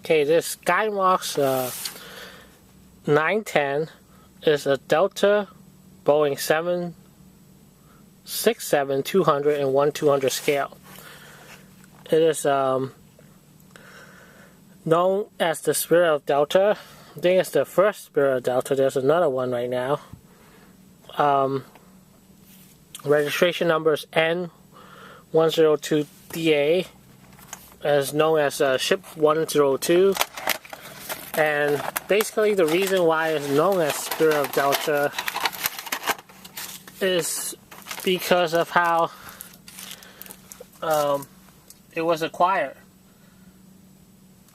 Okay, this Skymarks 910 is a Delta Boeing 767 200 and 1/200 scale. It is known as the Spirit of Delta. I think it's the first Spirit of Delta. There's another one right now. Registration number is N102DA, as known as Ship 102. And basically the reason why it's known as Spirit of Delta is because of how it was acquired.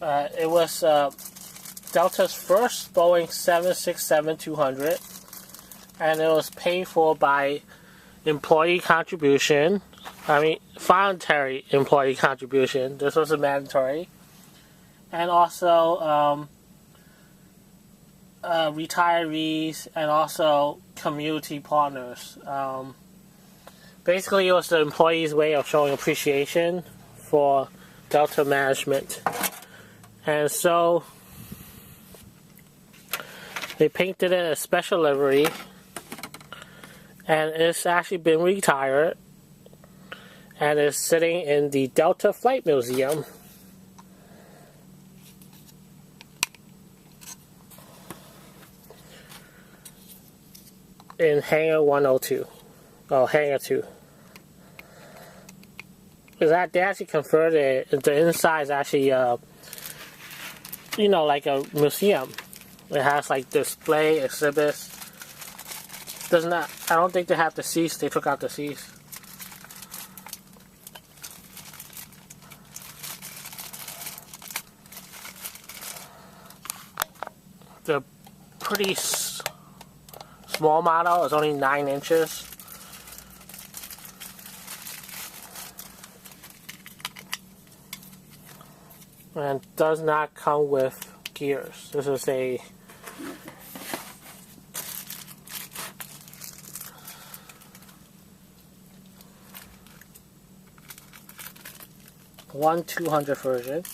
It was Delta's first Boeing 767-200, and it was paid for by employee contribution. I mean, voluntary employee contribution. This was a mandatory. And also retirees and also community partners. Basically, it was the employees' way of showing appreciation for Delta management. And so they painted it a special livery, and it's actually been retired and is sitting in the Delta Flight Museum. In Hangar 102. Oh, Hangar 2. Because they actually converted it, the inside is actually, like a museum. It has like display, exhibits. I don't think they have the seats, they took out the seats. The pretty small model is only 9 inches. And does not come with gears. This is a (1/200) version.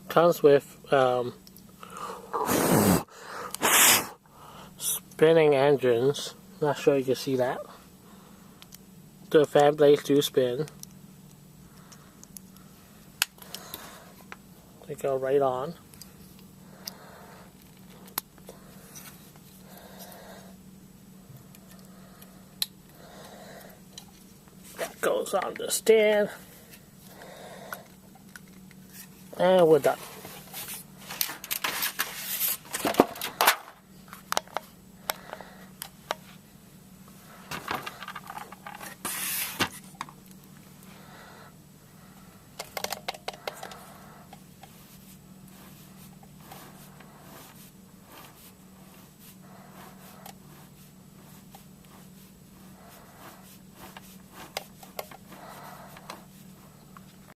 Comes with spinning engines. Not sure you can see that. The fan blades do spin. They go right on. That goes on the stand. And we're done.